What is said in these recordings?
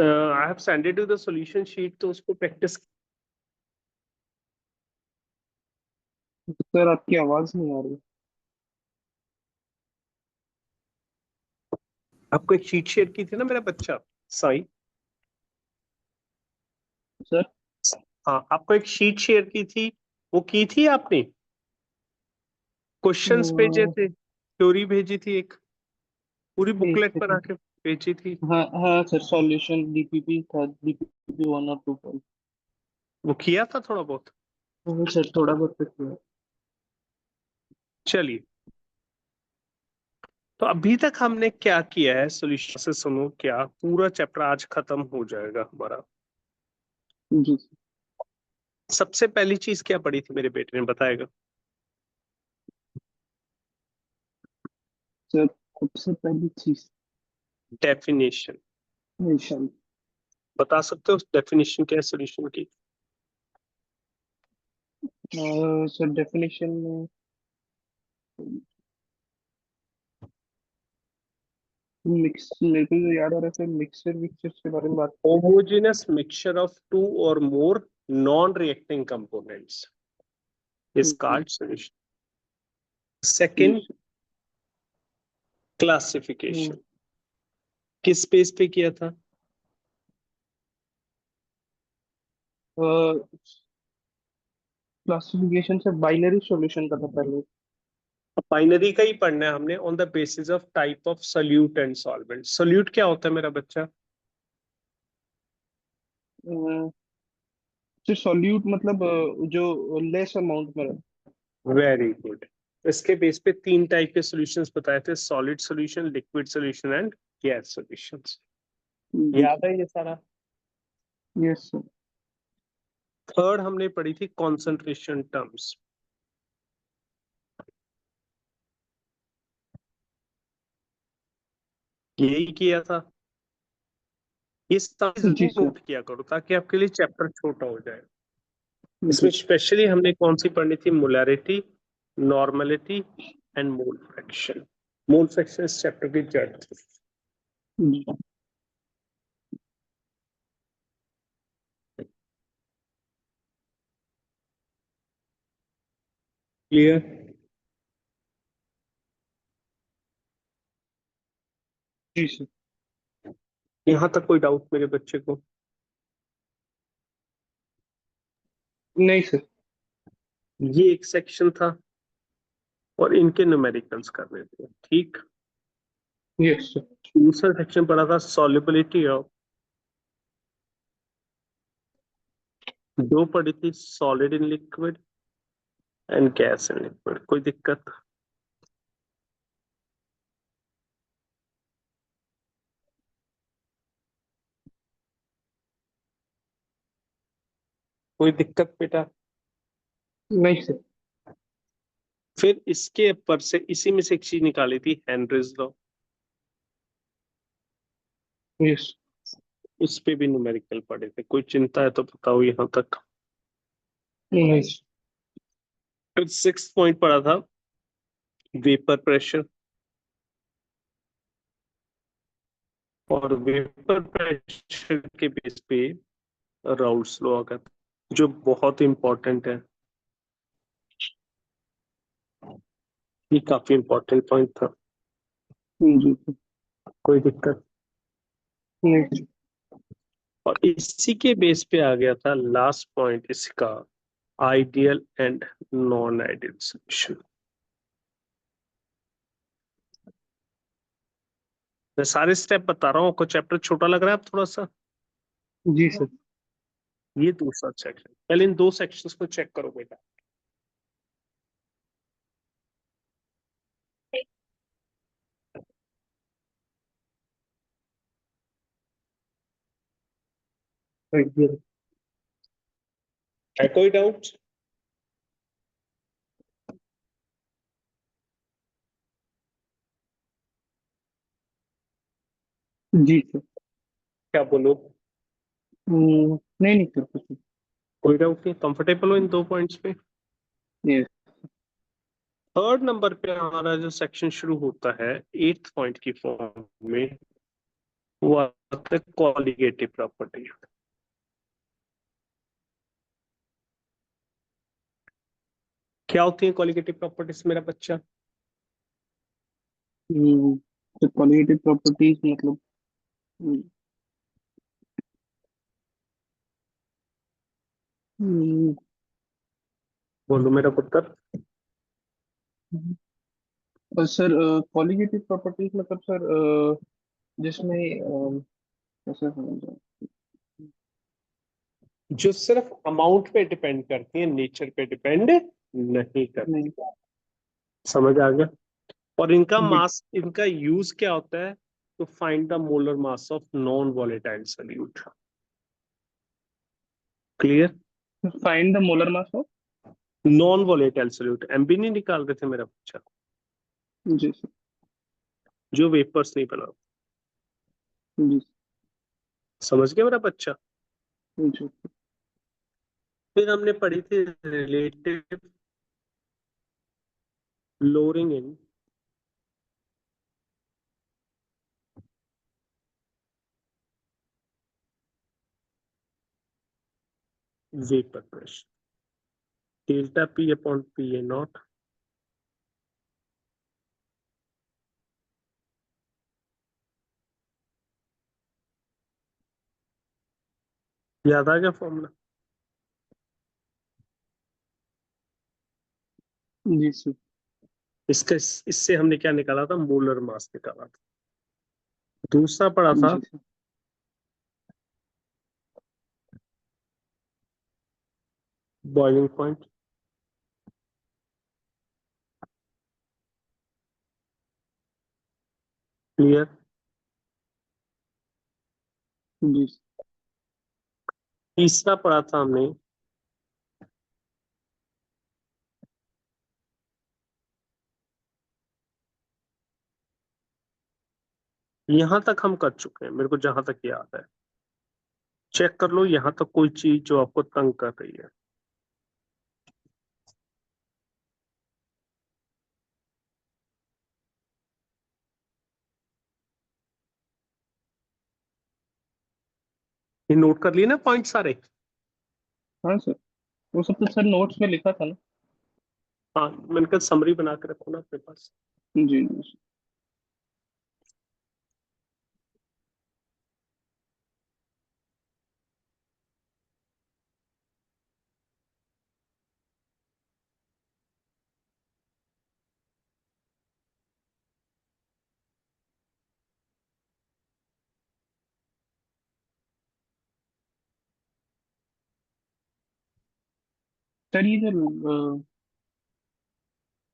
I have सेंडेड you the solution sheet, तो उसको practice. Sir आपकी आवाज नहीं आ रही। आपको एक शीट शेयर की थी ना मेरा बच्चा साई। सर हाँ, आपको एक शीट शेयर की थी, वो की थी आपने? क्वेश्चंस भेजे थे, थ्योरी भेजी थी, एक पूरी एक बुकलेट बना सेकंड। के भेजी थी। हाँ हाँ सर, सॉल्यूशन डीपीपी था, डीपीपी 1 और 2 वो किया था थोड़ा बहुत? वो सर थोड़ा बहुत तो किया। चलिए, तो अभी तक हमने क्या किया है, सॉल्यूशन से सुनो, क्या पूरा चैप्टर आज खत्म हो जाएगा हमारा। जी सबसे पहली चीज क्या पढ़ी थी मेरे बेटे ने, बताएगा? सर, सबसे पहली चीज डेफिनेशन। निशान। बता सकते हो डेफिनेशन क्या है सॉल्यूशन की? सर डेफिनेशन में मिक्स, मेरे को जो याद आ रहा है सर, मिक्सर मिक्सचर के बारे में बात। होमोजेनस मिक्सचर ऑफ टू और more non reacting components is called solution. Second, classification किस पेज पे किया था? क्लासिफिकेशन से बाइनरी सॉल्यूशन का था पहले। बाइनरी का ही पढ़ना है हमने, on the basis of type of solute and solvent. Solute क्या होता है मेरा बच्चा? सर सॉल्यूट मतलब जो लेस अमाउंट में रहता वेरी गुड। इसके बेस पे तीन टाइप के सॉल्यूशंस बताए थे, solid solution, liquid solution and gas solutions. है। जी याद सर। है ये सारा? Yes sir. थर्ड हमने पढ़ी थी कॉन्सेंट्रेशन टर्म्स। यही किया था। ये सारी जी जरूर सर। नोट किया करो ताकि आपके लिए चैप्टर छोटा हो जाए। जी इसमें स्पेशली हमने कौन सी पढ़नी थी? Molarity, normality and mole fraction. Mole fraction इस चैप्टर की जड़ थी। जी क्लियर? जी सर। यहां तक कोई डाउट मेरे बच्चे को? नहीं सर। ये एक सेक्शन था और इनके न्यूमेरिकल्स करने थे, ठीक। Yes sir. दूसरा सेक्शन पढ़ा था सॉल्युबिलिटी ऑफ, दो पढ़ी थी solid in liquid and gas in liquid. कोई दिक्कत? कोई दिक्कत बेटा? नहीं सर। फिर इसके ऊपर से इसी में से एक चीज निकाली थी, हेनरीज लॉ। यस। उस पे भी न्यूमेरिकल पढ़े थे। कोई चिंता है तो बताओ यहां तक। नहीं सर। फिर सिक्स पॉइंट पढ़ा था वेपर प्रेशर, और वेपर प्रेशर के बेस पे राउल्स लॉ आ गया था, जो बहुत इंपॉर्टेंट है। ये काफी इंपॉर्टेंट पॉइंट था। जी सर। कोई दिक्कत? नहीं सर। और इसी के बेस पे आ गया था लास्ट पॉइंट इसका, ideal and non ideal solution. मैं सारे स्टेप बता रहा हूँ, आपको चैप्टर छोटा लग रहा है अब थोड़ा सा? जी सर। ये दूसरा सेक्शन, पहले इन दो सेक्शंस को चेक करो बेटा। है कोई डाउट? जी सर। क्या बोलो? नहीं नहीं सर, कुछ कोई डाउट नहीं? कंफर्टेबल हो इन दो पॉइंट्स पे? नहीं। थर्ड नंबर पे हमारा जो सेक्शन शुरू होता है एट्थ पॉइंट की फॉर्म में, वो आता है कॉलिगेटिव प्रॉपर्टी। क्या होती है कॉलिगेटिव प्रॉपर्टीज मेरा बच्चा? तो क्वालिटेटिव प्रॉपर्टीज मतलब हम्म, हम्म, बोलो मेरा पुत्र। और सर क्वालिटेटिव प्रॉपर्टीज मतलब सर जिसमें कैसे समझ जो सिर्फ अमाउंट पे डिपेंड करती है, नेचर पे डिपेंड नहीं करती। नहीं। समझ आ गया? और इनका जी। मास, इनका यूज क्या होता है? To find the molar mass of non volatile solute. Clear? Find the molar mass of. Non volatile solute, MB नहीं निकाल रहे थे मेरा बच्चा? जी सर। जो वेपर्स नहीं बना। जी। समझ गया मेरा बच्चा? जी। फिर हमने पढ़ी थी relative lowering in vapour pressure, delta P upon P A not. याद आ गया फॉर्मूला? जी सर। इसका इससे हमने क्या निकाला था? मोलर मास निकाला था। दूसरा पढ़ा था जी सर। Boiling point. क्लियर? जी सर। तीसरा पढ़ा था हमने यहां तक हम कर चुके हैं, मेरे को जहां तक याद है। चेक कर लो यहां तक कोई चीज जो आपको तंग कर रही है। ये नोट कर लिए ना पॉइंट सारे? हाँ सर, वो सब तो सर नोट्स में लिखा था ना। हाँ, मैंने कहा समरी बना के रखो ना अपने पास। जी जी। सर ये जो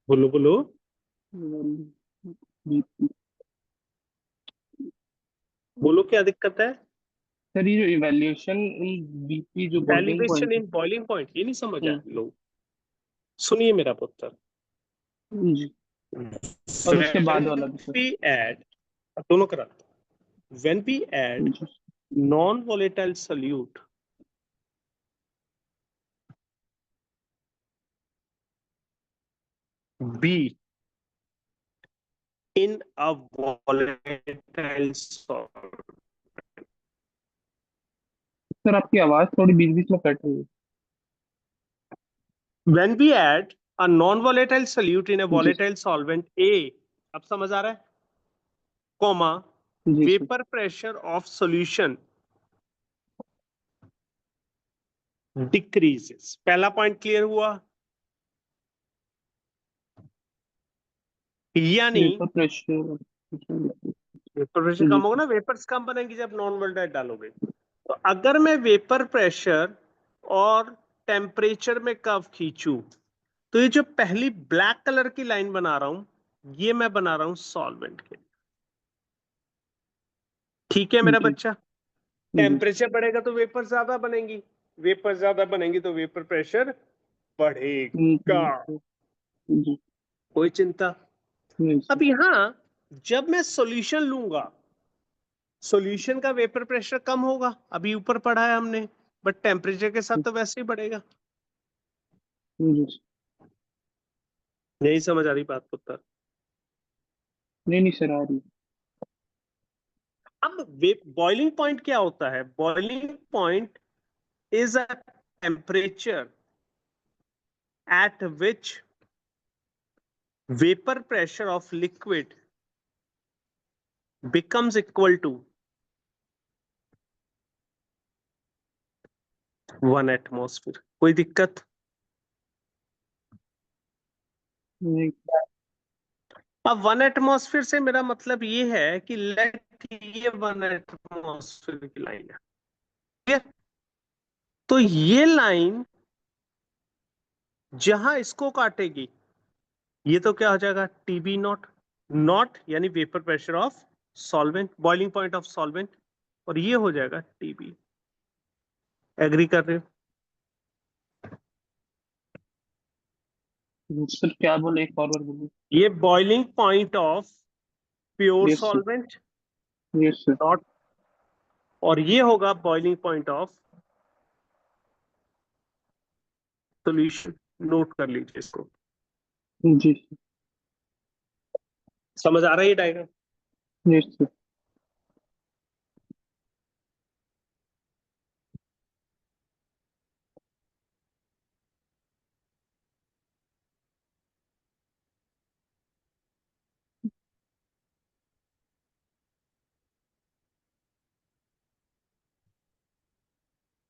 बोलो बोलो। BP बोलो क्या दिक्कत है? सर ये जो इवैल्यूएशन इन BP जो बॉइलिंग एलिवेशन पॉइंट है। इन बॉइलिंग पॉइंट, ये नहीं समझ आया? हम्म। लो सुनिए मेरा पुत्र। जी। और उसके बाद वाला भी सर। वी एड, दोनों करा, when we add जी। non-volatile solute B in a volatile solid, sir आपकी आवाज थोड़ी बीच बीच में कट रही है। when we add a non-volatile solute in a ji. volatile solvent A, अब समझ आ रहा है? कॉमा, जी sir. vapor pressure of solution decreases। पहला पॉइंट क्लियर हुआ? यानी वेपर प्रेशर। वेपर प्रेशर जी कम होगा ना, वेपर्स कम बनेंगी जब नॉन वोलेटाइल डालोगे। तो अगर मैं वेपर प्रेशर और टेम्परेचर में कर्व खींचूं, तो ये जो पहली ब्लैक कलर की लाइन बना रहा हूं, ये मैं बना रहा हूं सॉल्वेंट के लिए। ठीक है मेरा जी। बच्चा? जी। टेम्परेचर बढ़ेगा तो वेपर ज्यादा बनेंगी, वेपर ज्यादा बनेंगी तो वेपर प्रेशर बढ़ेगा। जी। कोई चिंता? नहीं सर। अब यहां जब मैं सॉल्यूशन लूंगा, सॉल्यूशन का वेपर प्रेशर कम होगा, अभी ऊपर पढ़ा है हमने, बट टेम्परेचर के साथ तो वैसे ही बढ़ेगा। जी। नहीं समझ आ रही बात पुत्र? नहीं नहीं सर आ रही। अब अब बॉइलिंग पॉइंट क्या होता है? Boiling point is a temperature at which vapor pressure of liquid becomes equal to 1 atmosphere. कोई दिक्कत? नहीं। अब 1 एटमॉस्फेयर से मेरा मतलब ये है कि लेट ये 1 एटमॉस्फेयर की लाइन है, ठीक है? तो ये लाइन जहां इसको काटेगी, ये तो क्या हो जाएगा? TB naught. नॉट यानी vapour pressure of solvent, boiling point of solvent, और ये हो जाएगा टीबी। एग्री कर रहे हो? सर क्या बोले, एक और बार बोलिए। ये boiling point of pure yes sir. Solvent, yes sir. Nought, और ये होगा boiling point of solution. Note कर लीजिए इसको। जी समझ आ रहा है ये diagram? Sir. Yes sir.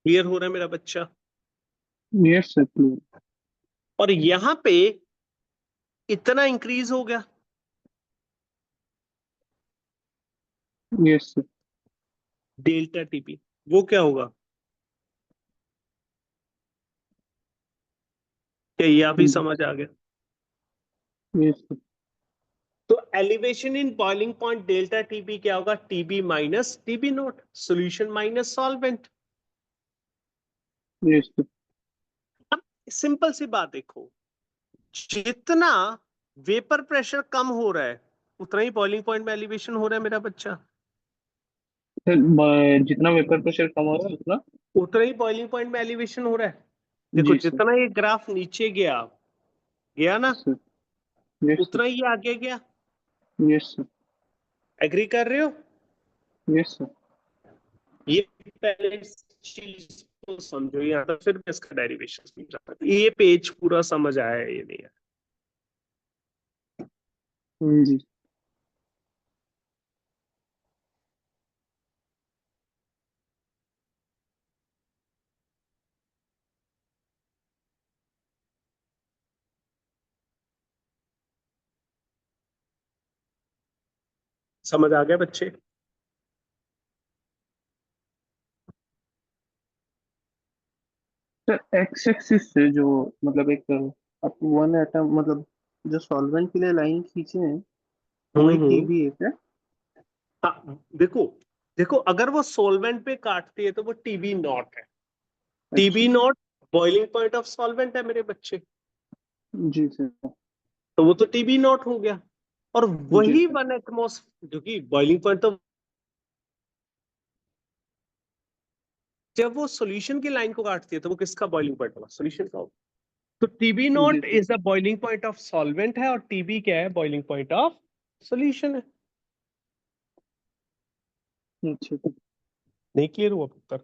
Clear हो रहा है मेरा बच्चा? Yes sir clear. और यहां पे इतना इंक्रीज हो गया, यस सर। डेल्टा टीपी, वो क्या होगा? क्या ये अभी समझ आ गया? Yes sir. तो elevation in boiling point delta TB क्या होगा? TB minus TB naught, solution minus solvent. Yes sir. अब सिंपल सी बात देखो, जितना वेपर प्रेशर कम हो रहा है उतना ही बॉइलिंग पॉइंट में एलिवेशन हो रहा है मेरा बच्चा। सर जितना वेपर प्रेशर कम हो रहा है उतना। उतना ही बॉइलिंग पॉइंट में एलिवेशन हो रहा है। देखो जी सर। जितना ये ग्राफ नीचे गया गया ना, यस सर। Yes sir. उतना ही आगे गया। Yes sir. एग्री कर रहे हो? Yes sir. ये पहले इस चीज को समझो, यहाँ तक फिर मैं इसका डेरिवेशन समझा। ये पेज पूरा समझ आया है ये नहीं है? जी। समझ आ गया बच्चे? सर एक्स एक्सिस से जो मतलब एक आप वन एटम मतलब जो सॉल्वेंट के लिए लाइन खींचे हैं वही हम्म। टीबी है क्या? हाँ देखो, देखो अगर वो सोलवेंट पे काटती है तो वो टीबी नॉट है। अच्छा। TB naught boiling point of solvent है मेरे बच्चे, जी सर। तो वो तो टीबी नॉट हो गया। और जी वही सर। 1 एटमॉस्फेयर, जो कि बॉइलिंग पॉइंट, तो जब वो सॉल्यूशन की लाइन को काटती है तो वो किसका बॉइलिंग पॉइंट होगा? सॉल्यूशन का होगा। तो टीबी जी nought sir. Is the boiling point of solvent है, और टीबी क्या है? बॉइलिंग पॉइंट ऑफ सॉल्यूशन है। अच्छा सर। नहीं क्लियर हुआ पुत्र?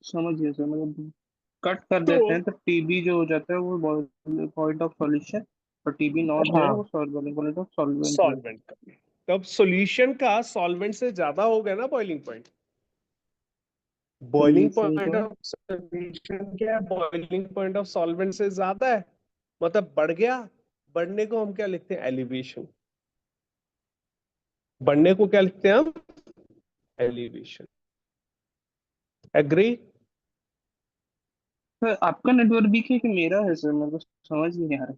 समझ गया सर, मतलब कट कर तो देते हैं तो टीबी जो हो जाता है वो पॉइंट ऑफ सॉल्यूशन, और टीबी नॉट जो है हाँ, वो सॉल्व पॉइंट ऑफ सॉल्वेंट रहता सॉल्वेंट का। तब सॉल्यूशन का सॉल्वेंट से ज्यादा हो गया ना बॉइलिंग पॉइंट। है। बॉइलिंग सॉल्यूशन पॉइंट का। ऑफ सॉल्यूशन क्या है? बॉइलिंग पॉइंट ऑफ सॉल्वेंट से ज्यादा है, मतलब बढ़ गया। बढ़ने को हम क्या लिखते हैं? एलिवेशन। बढ़ने को क्या लिखते हैं हम? एलिवेशन। एग्री? सर आपका नेटवर्क वीक है कि मेरा है सर, मेरे को समझ नहीं आ रहा।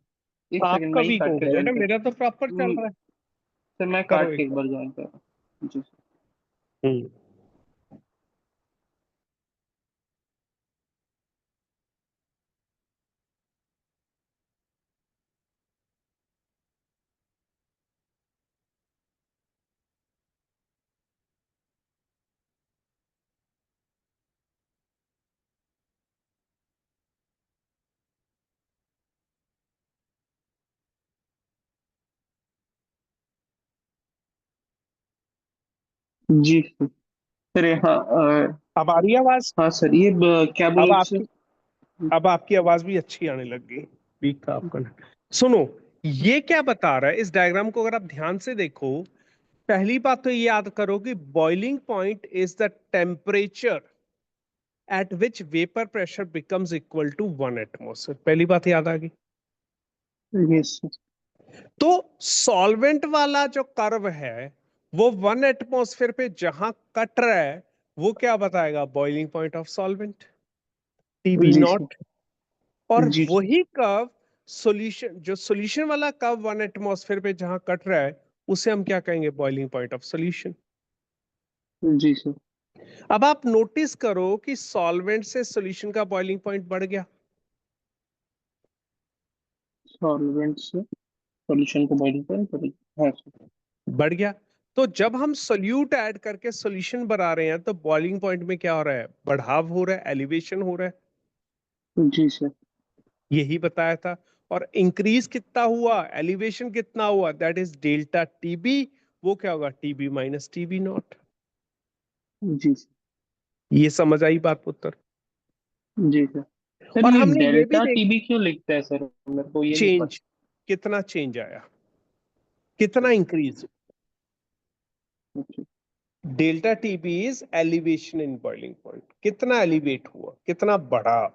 एक सेकंड आपका मैं ही वीक काट के होगा ज्वाइन बेटा, कर। मेरा तो प्रॉपर चल रहा है। सर मैं करो काट के एक एक बार। बार ज्वाइन कर रहा हूँ। जी। हम्म। जी सर। हाँ अब आ रही है आवाज? हाँ सर, ये क्या अब बोले थे सर? आपकी अब आपकी आवाज भी अच्छी आने लग गई। वीक था आपका। सुनो, ये क्या बता रहा है इस डायग्राम को अगर आप ध्यान से देखो। पहली बात तो ये याद करो कि boiling point is the temperature at which vapour pressure becomes equal to 1 atmosphere. पहली बात याद आ गई। Yes sir. तो सॉल्वेंट वाला जो कर्व है वो 1 एटमॉस्फेयर पे जहां कट रहा है वो क्या बताएगा? Boiling point of solvent, TB जी सर। नॉट। और जी वही कर्व सॉल्यूशन, जो सॉल्यूशन वाला कर्व 1 एटमॉस्फेयर पे जहां कट रहा है उसे हम क्या कहेंगे? Boiling point of solution. जी सर। अब आप नोटिस करो कि सॉल्वेंट से सॉल्यूशन का बॉइलिंग पॉइंट बढ़ गया। सॉल्वेंट से सॉल्यूशन को बॉइलिंग पॉइंट करें। हाँ सर। बढ़ गया। तो जब हम सोल्यूट ऐड करके सॉल्यूशन बना रहे हैं तो बॉइलिंग पॉइंट में क्या हो रहा है? बढ़ाव हो रहा है, एलिवेशन हो रहा है। जी सर। यही बताया था। और इंक्रीज कितना हुआ, एलिवेशन कितना हुआ, दैट इज डेल्टा टीबी। वो क्या होगा? TB minus TB nought. जी सर। ये समझ आई बात पुत्र? जी सर। सर और ये हमने ये भी डेल्टा देख, टीबी क्यों लिखता है सर? मेरे को ये नहीं पता। चेंज, कितना चेंज आया, कितना इंक्रीज। अच्छा। Delta TB is elevation in boiling point, कितना एलिवेट हुआ, कितना बढ़ा।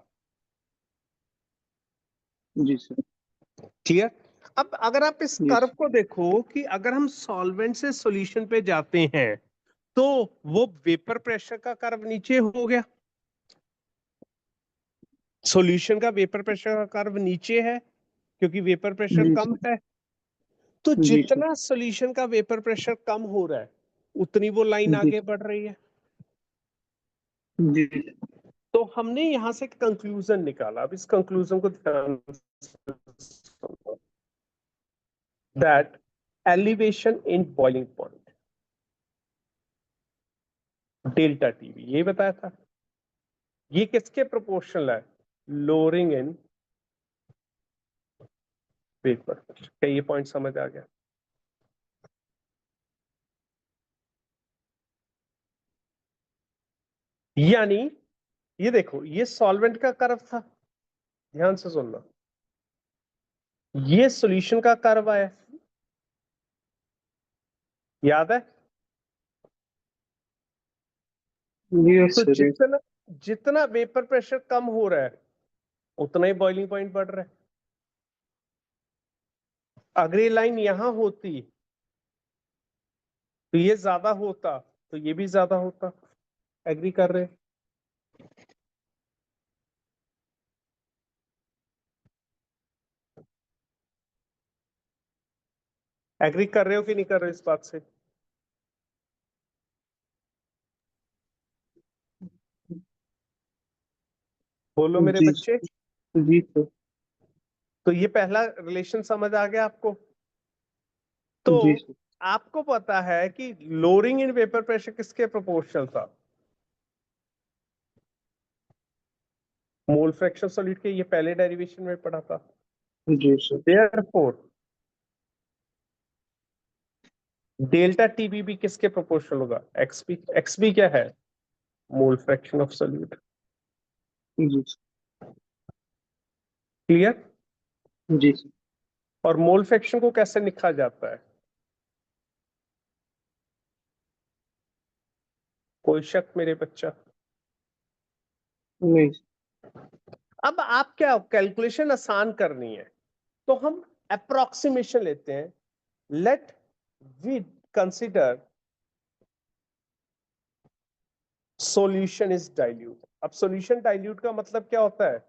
जी सर। क्लियर? अब अगर आप इस यस। कर्व को देखो कि अगर हम सॉल्वेंट से सॉल्यूशन पे जाते हैं तो वो वेपर प्रेशर का कर्व नीचे हो गया, सॉल्यूशन का वेपर प्रेशर का कर्व नीचे है क्योंकि वेपर प्रेशर जी कम सर। है। तो जी सर। जितना सॉल्यूशन का वेपर प्रेशर कम हो रहा है उतनी वो लाइन जी आगे बढ़ रही है। जी। तो हमने यहां से कंक्लूजन निकाला। अब इस कंक्लूजन को ध्यान से, that elevation in boiling point delta TV, ये बताया था। ये किसके प्रोपोर्शनल है? Lowering in vapour. क्या ये पॉइंट समझ आ गया? यानी ये देखो, ये सॉल्वेंट का कर्व था, ध्यान से सुनना। ये सॉल्यूशन का कर्व आया, याद है? यस तो सर। जितना जितना वेपर प्रेशर कम हो रहा है उतना ही बॉइलिंग पॉइंट बढ़ रहा है। अगर ये लाइन यहां होती तो ये ज्यादा होता, तो ये भी ज्यादा होता। एग्री कर रहे हैं? एग्री कर रहे हो कि नहीं कर रहे हो इस बात से? बोलो मेरे जी। बच्चे। जी सर। तो ये पहला रिलेशन समझ आ गया आपको? तो जी सर। आपको पता है कि लोअरिंग इन वेपर प्रेशर किसके प्रोपोर्शनल था? मोल फ्रैक्शन सॉल्यूट के, ये पहले डेरिवेशन में पढ़ा था। जी सर। देयरफॉर डेल्टा टीबी भी किसके प्रोपोर्शनल होगा? एक्सपी। एक्सपी क्या है? Mole fraction of solute. जी सर। क्लियर? जी सर। और मोल फ्रैक्शन को कैसे लिखा जाता है? कोई शक मेरे बच्चा? नहीं। अब आप क्या, कैलकुलेशन आसान करनी है तो हम अप्रोक्सीमेशन लेते हैं। Let we consider solution is dilute. अब सॉल्यूशन डाइल्यूट का मतलब क्या होता है?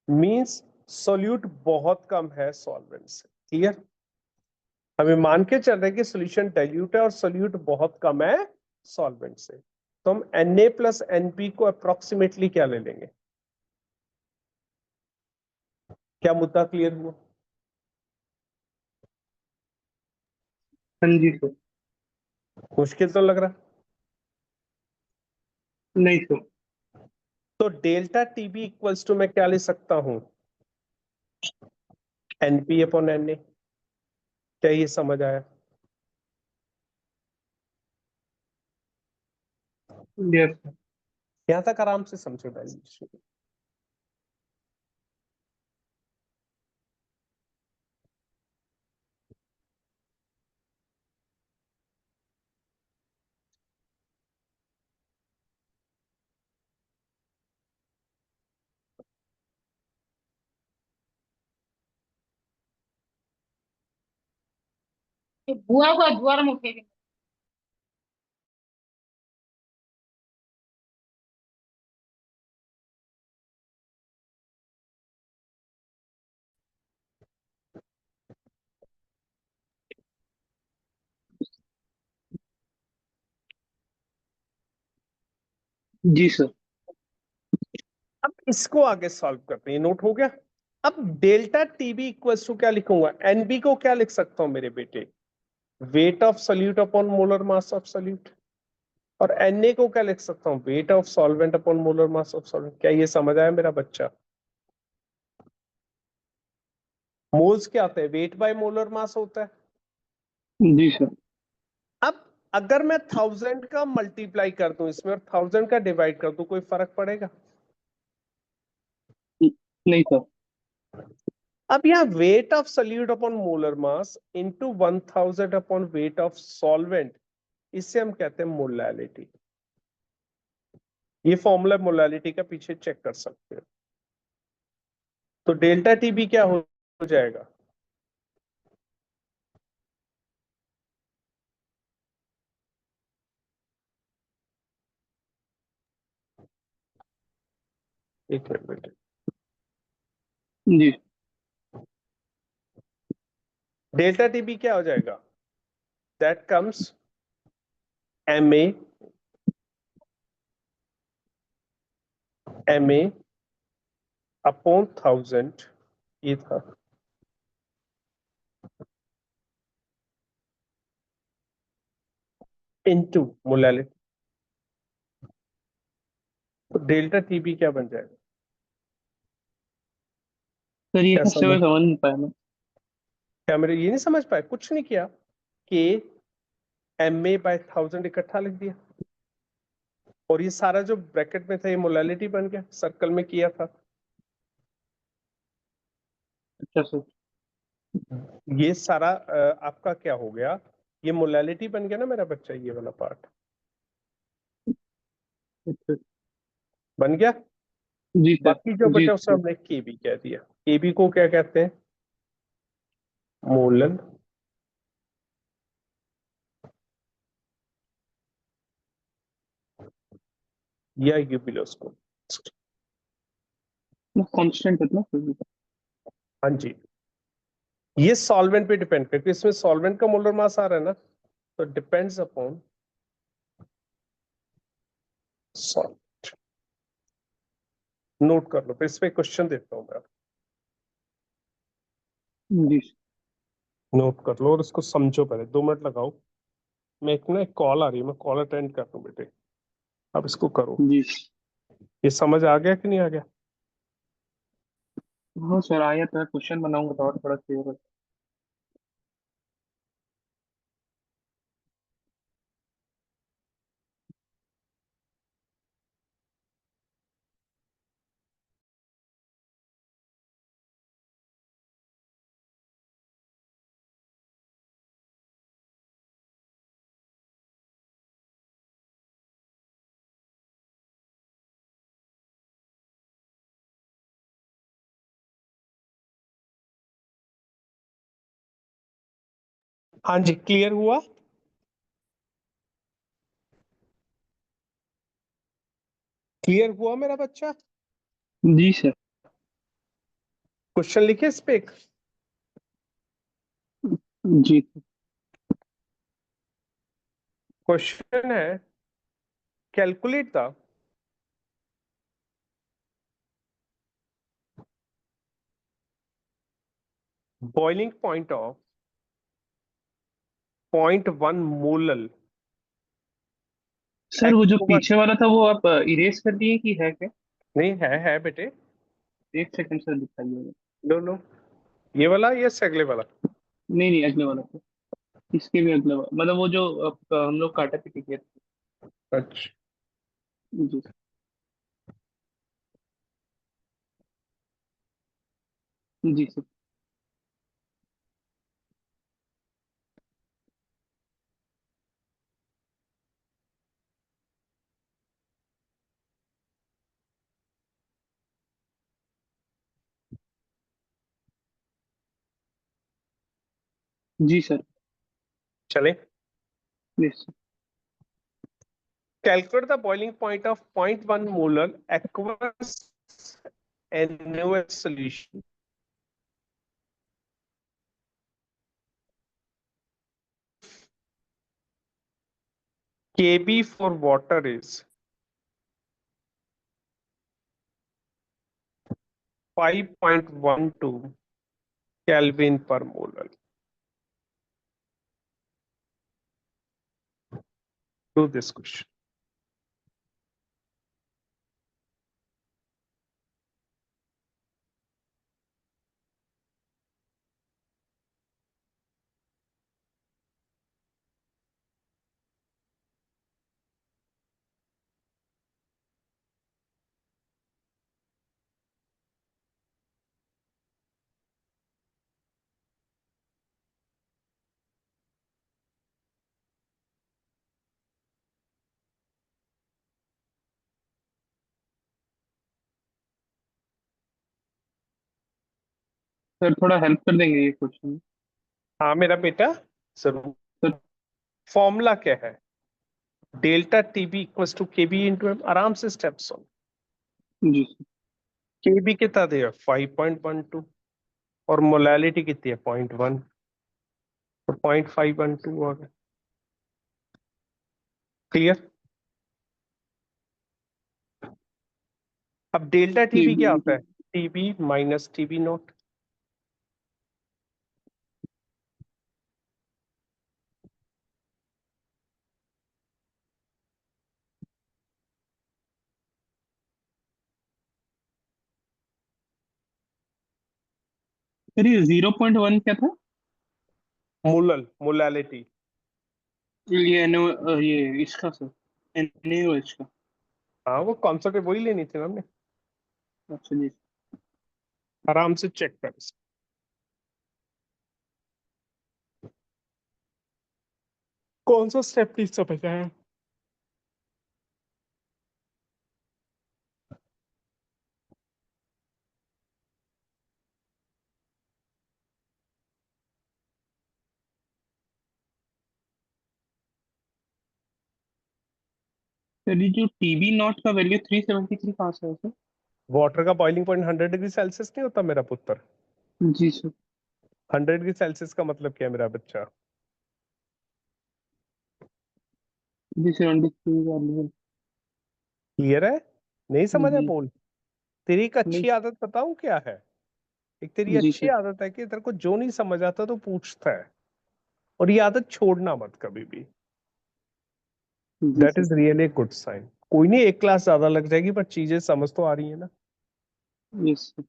मींस सॉल्यूट बहुत कम है सॉल्वेंट से। क्लियर? हमें मान के चल रहे हैं कि सॉल्यूशन डाइल्यूट है और सॉल्यूट बहुत कम है सॉल्वेंट से। तो हम Na प्लस Nb को अप्रोक्सीमेटली क्या ले लेंगे? क्या मुद्दा क्लियर हुआ? हाँ जी सर। मुश्किल तो लग रहा। नहीं सर। तो डेल्टा टीबी इक्वल्स टू मैं क्या ले सकता हूं? Np upon Na। क्या ये समझ आया? Yes sir. यहाँ तक आराम से समझो वैल्यूज। बुआ को द्वार मुखे। जी सर। अब इसको आगे सॉल्व करते हैं, नोट हो गया। अब डेल्टा टीबी इक्वल्स टू क्या लिखूंगा, एनबी को क्या लिख सकता हूं मेरे बेटे, weight of solute upon molar mass of solute. और Na को क्या लिख सकता हूँ, wait of solvent upon molar mass of solvent. क्या ये समझ आया मेरा बच्चा? मोल्स क्या होते हैं, वेट बाय मोलर मास होता है। जी सर। अब अगर मैं 1000 का मल्टीप्लाई कर दूं इसमें और 1000 का डिवाइड कर दूं, कोई फर्क पड़ेगा? नहीं सर। अब यहाँ weight of solute upon molar mass into 1000 upon weight of solvent, इससे हम कहते हैं मोलैलिटी। ये फॉर्मूला मोलैलिटी का पीछे चेक कर सकते हो। तो डेल्टा टीबी क्या हो जाएगा, एक मिनट बेटे, जी। डेल्टा टीबी क्या हो जाएगा, that comes M A upon 1000, ये था, इनटू मोलैलिटी। तो डेल्टा टीबी क्या बन जाएगा? सर ये क्या फंसते समझ, हुए समझ नहीं पाया मैं। क्या मेरे ये नहीं समझ पाए, कुछ नहीं किया, के MA/1000 इकट्ठा लिख दिया, और ये सारा जो ब्रैकेट में था ये मोलैलिटी बन गया, सर्कल में किया था। अच्छा सर। ये सारा आपका क्या हो गया, ये मोलैलिटी बन गया ना मेरा बच्चा, ये वाला पार्ट अच्छा। बन गया। जी सर। बाकी जो जी बचा उसे सर। हमने केबी कह दिया। केबी को क्या कहते हैं, मोलर या यूबिलोस्कोप। कांस्टेंट है ना सर। हाँ जी, ये सॉल्वेंट पे डिपेंड करती है, इसमें सॉल्वेंट का मोलर मास आ रहा है ना, तो डिपेंड्स अपॉन सॉल्ट। नोट कर लो, फिर इस पे क्वेश्चन देता हूं मैं, जी सर। नोट कर लो और इसको समझो, पहले 2 मिनट लगाओ। मैं एक ना एक कॉल आ रही है, मैं कॉल अटेंड कर लूं बेटे, अब इसको करो। जी। ये समझ आ गया कि नहीं आ गया? हाँ सर आया तो क्वेश्चन बनाऊंगा तो और थोड़ा क्लियर हो। हाँ जी, क्लियर हुआ? क्लियर हुआ मेरा बच्चा? जी सर। क्वेश्चन लिखे इस पे एक। जी। क्वेश्चन है, calculate the boiling point of 0.1 molal sir वो जो H2O। पीछे वाला था वो आप इरेज कर दिए कि है क्या? नहीं है बेटे, एक सेकंड सर दिखाइए। लो लो, ये वाला, ये से अगले वाला। नहीं नहीं अगले वाला सर। इसके भी अगले वाला मतलब वो जो हम लोग काटा पीटी किए थे। अच्छा, जी जी सर। जी सर। चले, yes sir. calculate the boiling point of 0.1 molar aqueous NaOH solution Kb for water is 5.12 Kelvin per molar. Do this question. Sir थोड़ा हेल्प कर देंगे ये क्वेश्चन? हाँ मेरा बेटा, जरूर। सर। फॉर्मूला क्या है? Delta TB equal to KB into M. आराम से स्टेप्स ऑन। जी सर। केबी कितना दिया? 5.12 और मोलैलिटी कितनी है? 0.1, तो 0.512 हो गया। क्लियर? अब डेल्टा टीबी क्या होता है? TB minus TB not. Sir ये 0.1 क्या था? मोलैलिटी। ये ये इसका सर, NaOH का। हाँ वो कॉन्सेप्ट वही लेनी थी ना हमने। अच्छा जी। आराम से चेक कर। कौन सा स्टेप नहीं समझ आया? सर ये जो TB नॉट का वैल्यू 373 कहाँ से है सर? वाटर का बॉइलिंग पॉइंट 100 डिग्री सेल्सियस नहीं होता मेरा पुत्र? जी सर। 100 डिग्री सेल्सियस का मतलब क्या है मेरा बच्चा? जी सर, अंडरस्टूड। क्लियर है? नहीं समझ आया? जी। बोल। तेरी एक नहीं। अच्छी आदत बताऊं क्या है? एक तेरी जी अच्छी सर। आदत है कि तेरे को जो नहीं समझ आता तो पूछता है, और ये आदत छोड़ना मत कभी भी। जी that sir. Is really good sign. कोई नहीं, एक क्लास ज्यादा लग जाएगी पर चीजें समझ तो आ रही है ना। Yes sir.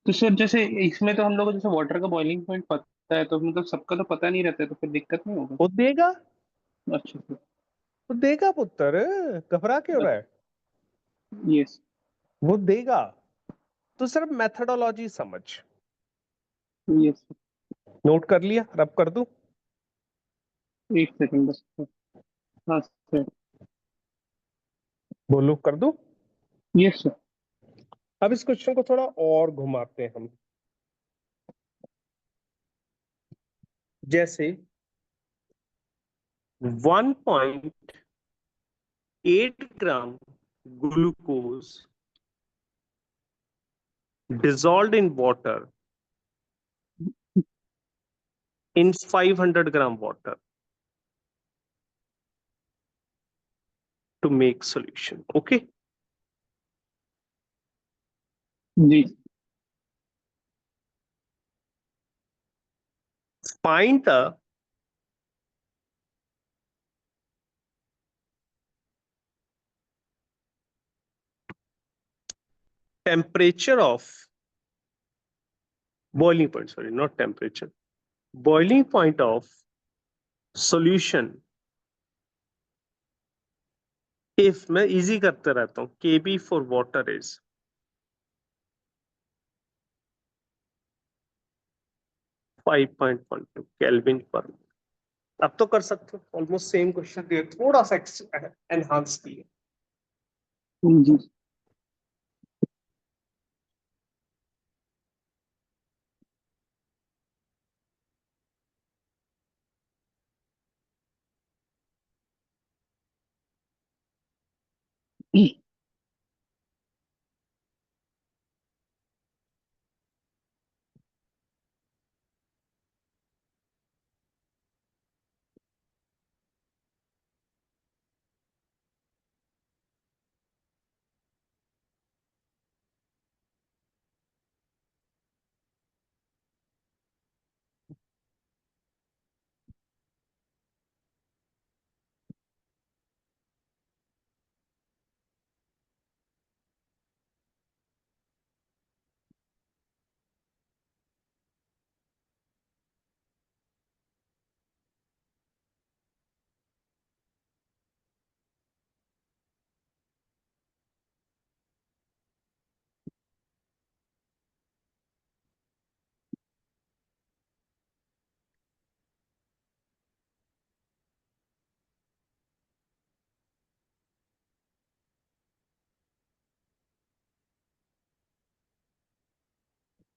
तो सर जैसे इसमें तो हम लोग को जैसे वाटर का बॉइलिंग पॉइंट पता है, तो मतलब सबका तो पता नहीं रहता है, तो फिर दिक्कत नहीं होगा? वो देगा, अच्छा सर। वो देगा पुत्र। घबरा क्यों रहा है? यस। वो देगा। तो सिर्फ मेथडोलॉजी समझ। Yes sir. नोट कर लिया? रब कर दूं? एक सेकंड बस सर। हाँ सर। बोलो, कर दूं? Yes sir. अब इस क्वेश्चन को थोड़ा और घुमाते हैं हम। जैसे 1.8 gram glucose dissolved in water in 500 gram water to make solution. Okay. जी। Find the temperature of boiling point, sorry, not temperature, boiling point of solution if मैं इजी करते रहता हूँ, केबी फॉर वाटर इज 5.12 केल्विन पर। अब तो कर सकते हो, ऑलमोस्ट सेम क्वेश्चन दिए, थोड़ा सा एनहांस किए। जी।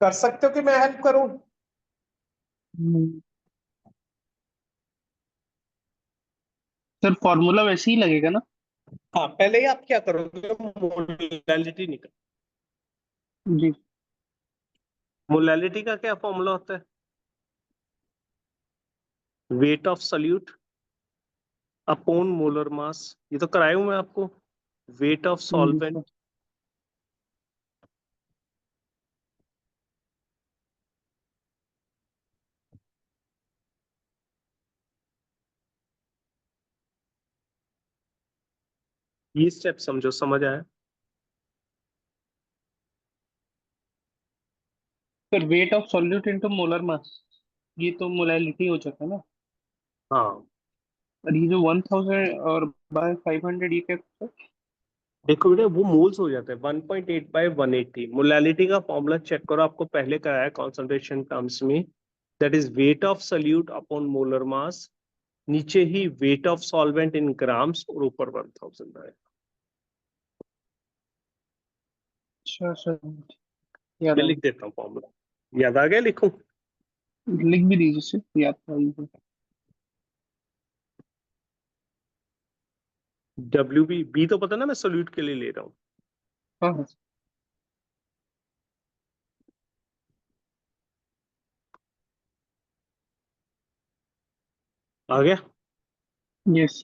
कर सकते हो कि मैं हेल्प करूं? सर फॉर्मूला वैसे ही लगेगा ना? हाँ, पहले ही आप क्या करोगे, मोलैलिटी निकल। जी। मोलैलिटी का क्या फॉर्मूला होता है? Weight of solute upon molar mass. ये तो कराया हूं मैं आपको। वेट ऑफ जी सॉल्वेंट, सर। ये स्टेप समझो, समझ आया? Sir weight of solute into molar mass, ये तो मोलैलिटी हो जाता है ना? हाँ, और ये जो 1000 और बाय 500 ये क्या सर? देखो बेटा, वो मोल्स हो जाते हैं 1.8 बाय 180। मोलैलिटी का फॉर्मूला चेक करो, आपको पहले कराया कॉन्सेंट्रेशन टर्म्स में। That is weight of solute upon molar mass, नीचे ही weight of solvent in grams और ऊपर 1000 आएगा। अच्छा सर, याद मैं आ लिख देता हूँ फॉर्मूला, याद आ गया? लिखूं? गया। लिख भी दीजिए सर, याद आ गया। WB तो पता ना, मैं सोल्यूट के लिए ले रहा हूँ। हाँ हाँ। आ गया? यस।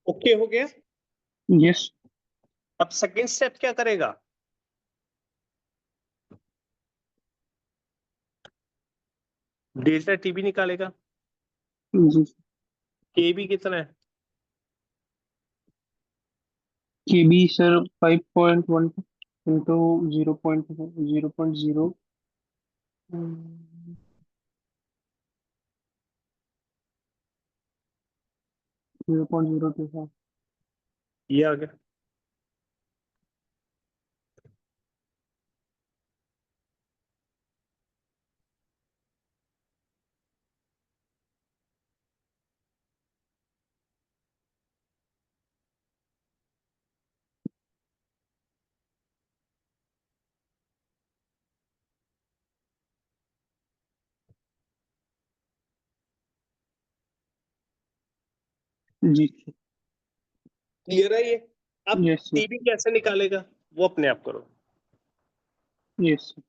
ओके हो गया। यस। अब सेकेंड स्टेप क्या करेगा? डेल्टा टीबी निकालेगा। जी। के बी कितना है? के बी सर 5.1 इंटू 0.0 0.02। ये आ गया। जी क्लियर है ये? अब यस सर। टीबी कैसे निकालेगा वो अपने आप करो। Yes sir.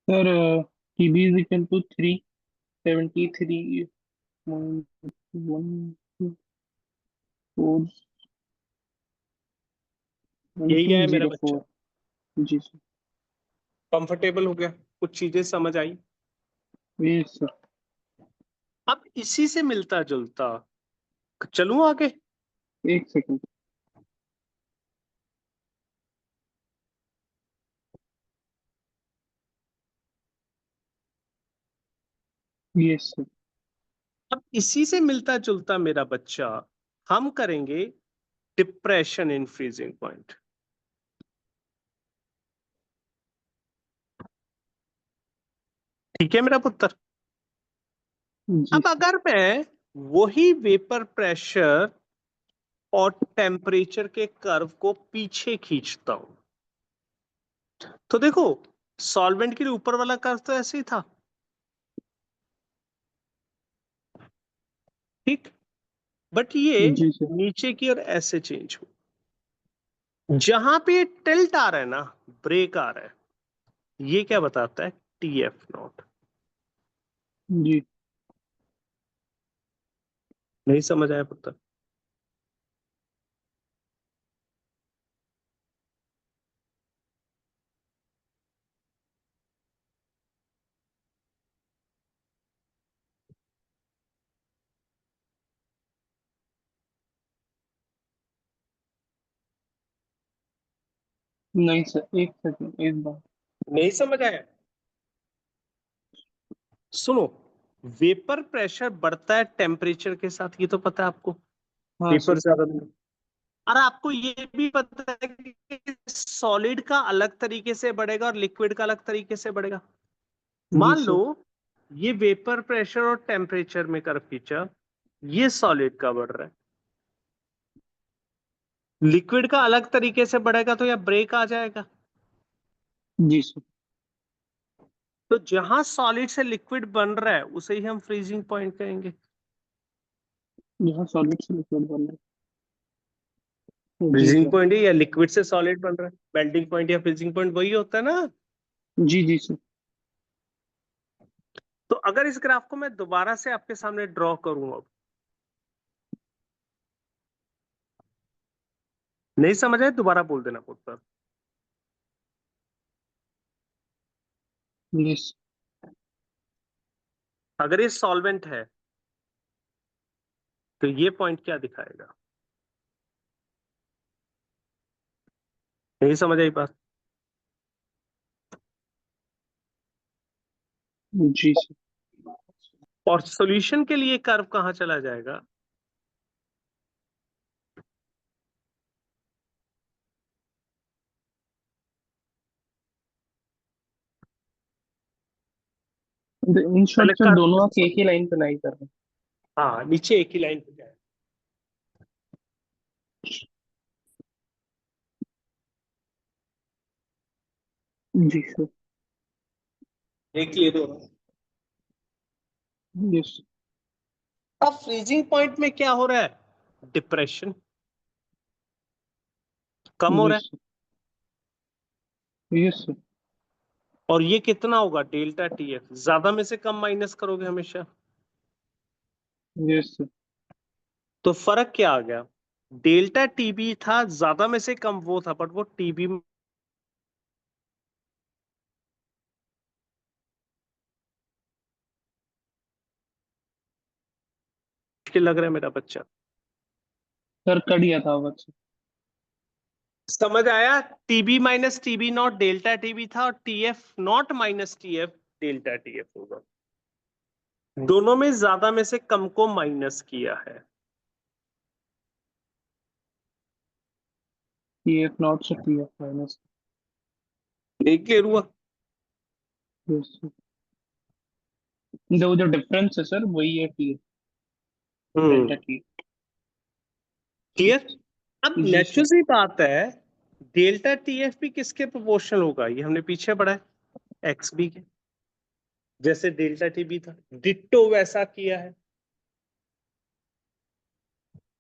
Sir TB is equal to 373 4 यही है मेरा बच्चा। 1204। जी सर। कंफर्टेबल हो गया? कुछ चीजें समझ आई? Yes sir. अब इसी से मिलता जुलता चलूं आगे। एक सेकंड। Yes sir. अब इसी से मिलता जुलता मेरा बच्चा हम करेंगे डिप्रेशन इन फ्रीजिंग पॉइंट। ठीक है मेरा पुत्र? जी अब सर। अगर मैं वही वेपर प्रेशर और टेम्परेचर के कर्व को पीछे खींचता हूं तो देखो सॉल्वेंट के लिए ऊपर वाला कर्व तो ऐसे ही था, ठीक? बट ये जी सर। नीचे की ओर ऐसे चेंज हो, जहां पे टिल्ट आ रहा है ना, ब्रेक आ रहा है, ये क्या बताता है? TF naught. जी। नहीं समझ आया पुत्र? नहीं सर, एक सेकंड, एक बार। नहीं समझ आया? सुनो, वेपर प्रेशर बढ़ता है टेम्परेचर के साथ, ये तो पता है आपको। हाँ वेपर सर। ज्यादा, और आपको ये भी पता है कि सॉलिड का अलग तरीके से बढ़ेगा और लिक्विड का अलग तरीके से बढ़ेगा। जी मान लो सर। ये वेपर प्रेशर और टेम्परेचर में कर्व खींचा, ये सॉलिड का बढ़ रहा है, लिक्विड का अलग तरीके से बढ़ेगा तो यह ब्रेक आ जाएगा। जी सर। तो जहां सॉलिड से लिक्विड बन रहा है उसे ही हम फ्रीजिंग पॉइंट कहेंगे। यहाँ सॉलिड से लिक्विड बन रहा है। जी फ्रीजिंग सर। पॉइंट या लिक्विड से सॉलिड बन रहा है, मेल्टिंग पॉइंट या फ्रीजिंग पॉइंट वही होता है ना। जी जी सर। तो अगर इस ग्राफ को मैं दोबारा से आपके सामने ड्रॉ करूं, अब नहीं समझ आए दोबारा बोल देना पुत्र। यस। अगर ये सॉल्वेंट है तो ये पॉइंट क्या दिखाएगा? नहीं समझ आई बात? जी सर। और सॉल्यूशन के लिए कर्व कहां चला जाएगा? इन शॉर्ट पहले सर कर। दोनों आप एक ही लाइन पे नहीं कर रहे हाँ, नीचे एक ही लाइन पे जाए। जी सर। ये क्लियर हो रहा है। यस। अब फ्रीजिंग पॉइंट में क्या हो रहा है? डिप्रेशन कम हो रहा है। Yes yes sir. और ये कितना होगा? Delta T F. ज्यादा में से कम माइनस करोगे हमेशा। Yes sir. तो फर्क क्या आ गया? डेल्टा टीबी था, ज्यादा में से कम वो था, बट वो टीबी मुश्किल लग रहा है मेरा बच्चा। सर कट गया था आवाज। समझ आया? TB minus TB not delta TB था, और TF not minus TF delta TF होगा। दोनों में ज्यादा में से कम को माइनस किया है। ये एफ नॉट से पी एफ माइनस। एक क्लियर हुआ? Yes sir. जो डिफरेंस है सर वही है टी डेल्टा टी। क्लियर? अब जी नेचुरल सर। सी बात है, डेल्टा टीएफ भी किसके प्रोपोर्शनल होगा? ये हमने पीछे पढ़ा है, एक्स बी के। जैसे डेल्टा टीबी था, डिट्टो वैसा किया है।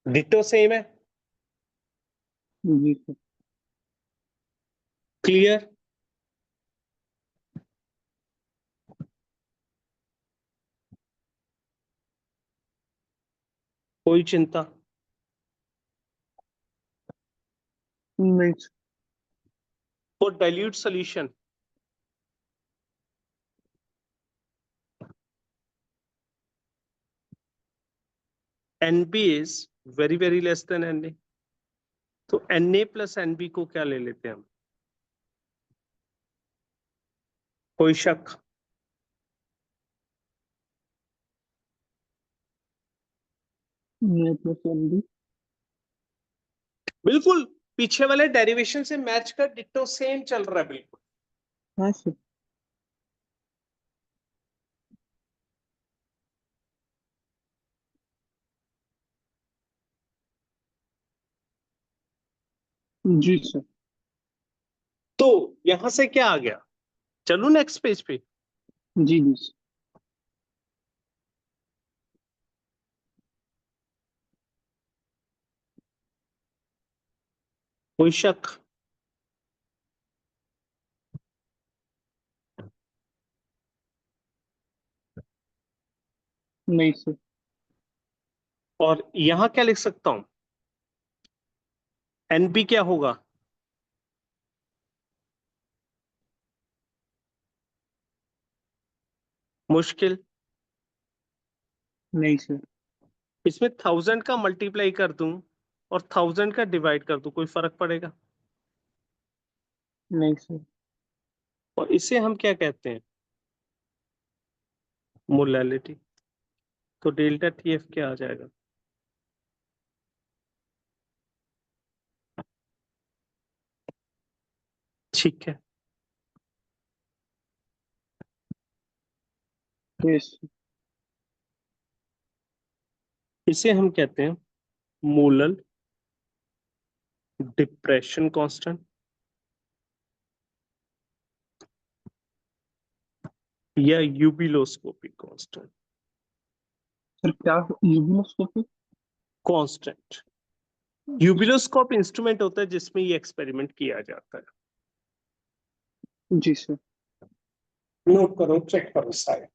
डिट्टो सेम है। जी सर। क्लियर? कोई चिंता? नहीं sir. For dilute solution, NB is very very less than N. तो Na प्लस एनबी को क्या ले लेते हैं हम? कोई शक? नहीं प्लस एम डी। बिल्कुल पीछे वाले डेरिवेशन से मैच कर, डिट्टो सेम चल रहा है बिल्कुल। हाँ सर। जी सर। तो यहां से क्या आ गया? चलो नेक्स्ट पेज पे। जी जी सर। कोई शक? नहीं सर। और यहां क्या लिख सकता हूं? एनबी क्या होगा? मुश्किल? नहीं सर। इसमें 1000 का मल्टीप्लाई कर दूं और 1000 का डिवाइड कर दूं, कोई फर्क पड़ेगा? नहीं सर। और इसे हम क्या कहते हैं? मोलैलिटी। तो डेल्टा टीएफ क्या आ जाएगा? ठीक है। यस। इसे हम कहते हैं मोलल डिप्रेशन कांस्टेंट, या यूबिलोस्कोपिक कांस्टेंट। सर क्या यूबिलोस्कोपी। कांस्टेंट। यूबिलोस्कोप इंस्ट्रूमेंट होता है जिसमें ये एक्सपेरिमेंट किया जाता है। जी सर। नोट करो, चेक करो साइड।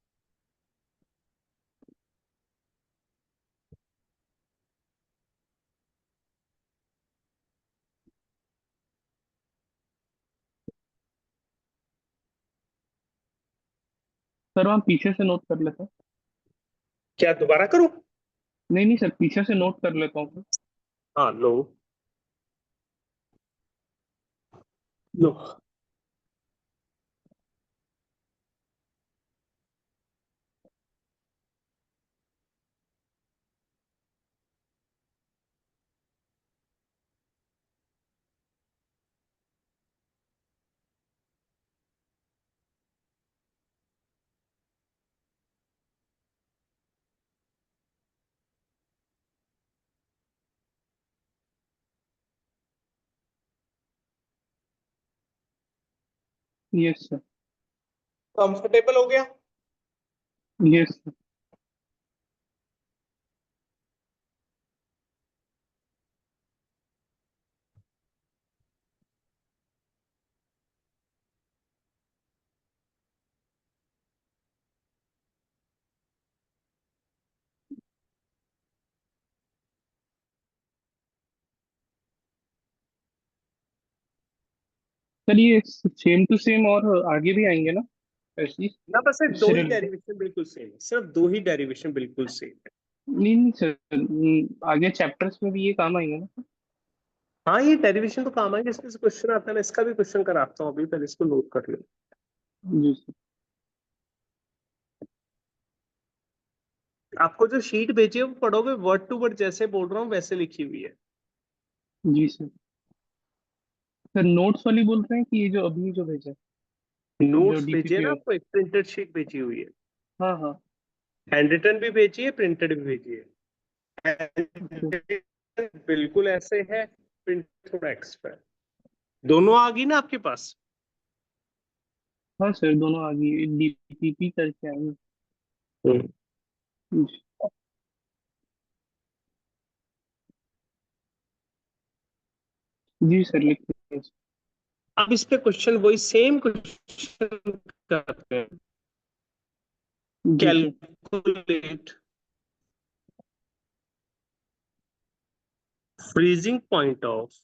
सर वहाँ पीछे से नोट कर लेता हूँ। क्या दोबारा करो? नहीं नहीं सर पीछे से नोट कर लेता हूँ। हाँ, लो लो। Yes sir. कंफर्टेबल हो गया? Yes sir. सर ये सेम टू सेम और आगे भी आएंगे ना ऐसी, ना, बस सिर्फ दो इससे ही रिलेटेड? डेरिवेशन बिल्कुल सेम है, सिर्फ दो ही डेरिवेशन बिल्कुल सेम है। नहीं नहीं सर, आगे चैप्टर्स में भी ये काम आएंगे ना? हाँ, ये डेरिवेशन तो काम आएगा, इसमें से क्वेश्चन आता है, मैं इसका भी क्वेश्चन कराता हूँ अभी, पहले इसको नोट कर लो। जी सर। आपको जो शीट भेजी है वो पढ़ोगे, वर्ड टू वर्ड जैसे बोल रहा हूँ वैसे लिखी हुई है। जी सर। सर नोट्स वाली बोल रहे हैं कि ये जो अभी जो भेजा है, जो नोट्स भेजिए डीपीपी ना है? आपको, एक प्रिंटेड शीट भेजी हुई है। हाँ हाँ। हैंड रिटन भी भेजी है, प्रिंटेड भी भेजी है। ओके। handwritten बिल्कुल ऐसे है, प्रिंट थोड़ा एक्स्ट्रा है। दोनों आ गई ना आपके पास? हाँ सर, दोनों आ गई, डीपीपी करके आएंगे। हम्म। जी। जी सर, लिख लीजिए। अब इस पे क्वेश्चन वही सेम क्वेश्चन करते हैं। जी sir. Calculate freezing point of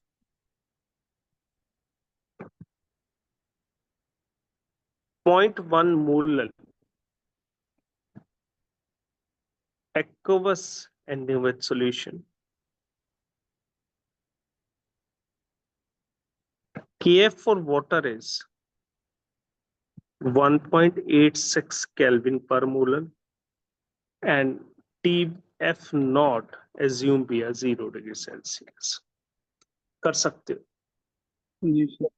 0.1 mole aqueous NaOH solution. Kf for water is 1.86 Kelvin per molar and Tf naught assume be a 0 degree Celsius. कर सकते हो? जी सर।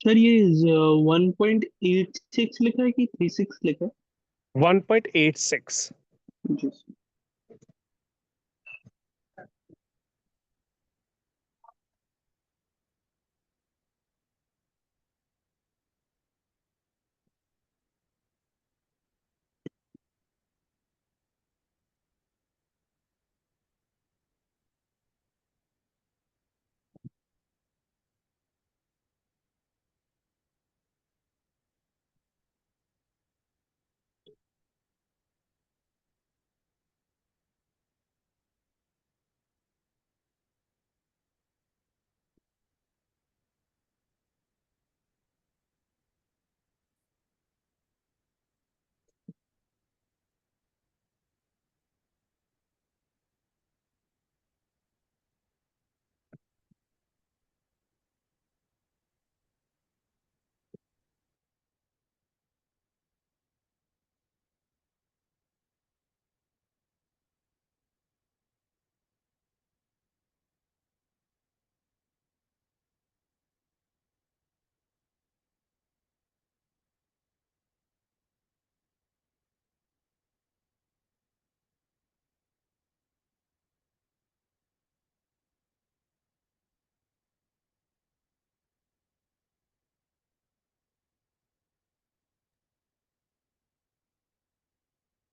सर ये 1.86 लिखा है कि 36 लिखा 1.86। है? जी सर।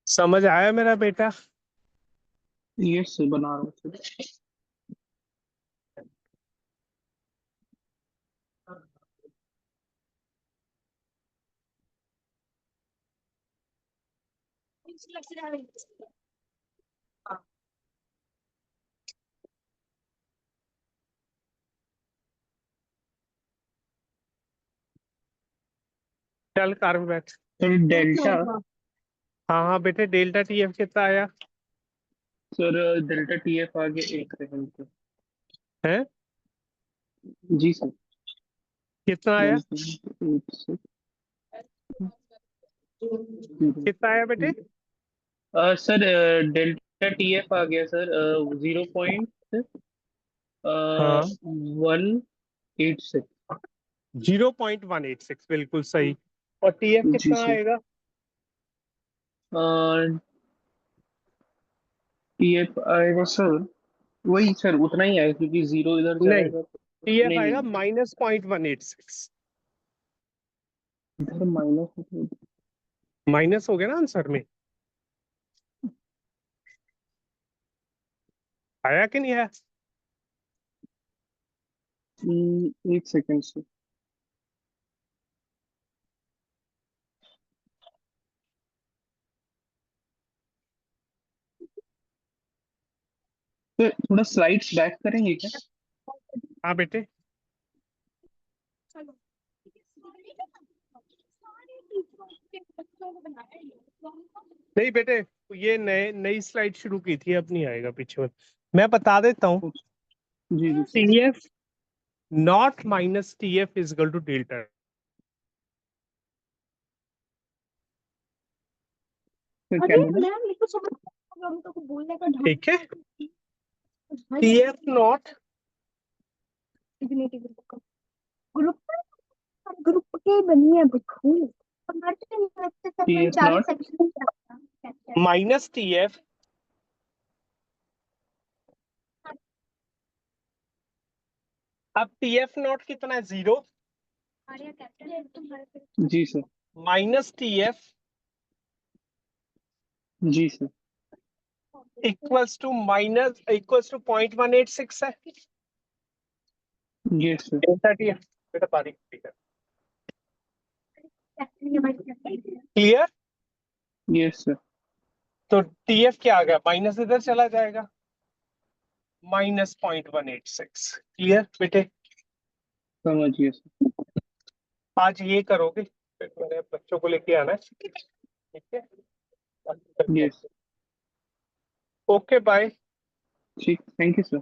समझ आया मेरा बेटा? यस सर, बना रहा हूँ सर। चल कार में बैठ। सर डेल्टा, हाँ हाँ बेटे, डेल्टा टी एफ कितना आया सर डेल्टा टी एफ आ गया 1 सेकंड पे। है? जी सर। कितना आया? 1.86। कितना आया बेटे? सर डेल्टा टी एफ आ गया सर 0.186। 0.186, बिल्कुल सही। और टी एफ जी कितना सर। आएगा? टी एफ आएगा सर, वही सर उतना ही आएगा क्योंकि जीरो इधर नहीं, जाएगा तो। टी एफ नहीं आएगा नहीं, -0.186। इधर माइनस। माइनस हो गया ना आंसर में? आया कि नहीं आया? 1 सेकंड से। तो थोड़ा स्लाइड्स बैक करेंगे क्या? हाँ बेटे। नहीं बेटे, ये नए नई स्लाइड शुरू की थी, अब नहीं आएगा पीछे मत। मैं बता देता हूँ। जी जी sir. T F naught minus T F is equal to delta. Sir क्या बोला? ठीक है, टी एफ नॉट ग्रुप के बनी है बिल्कुल। T F naught minus T F अब टी एफ नॉट कितना है? 0 जी सर। माइनस टी एफ जी सर। इक्वल्स टू 0.186 है। यस सर। डेल्टा टी एफ बेटा बारीक क्लियर? यस सर। तो टी एफ क्या आ गया? माइनस इधर चला जाएगा, -0.186। क्लियर बेटे? समझिए सर। आज ये करोगे, फिर मेरे बच्चों को लेके आना है, ठीक है? यस। Okay bye. ठीक, थैंक यू सर।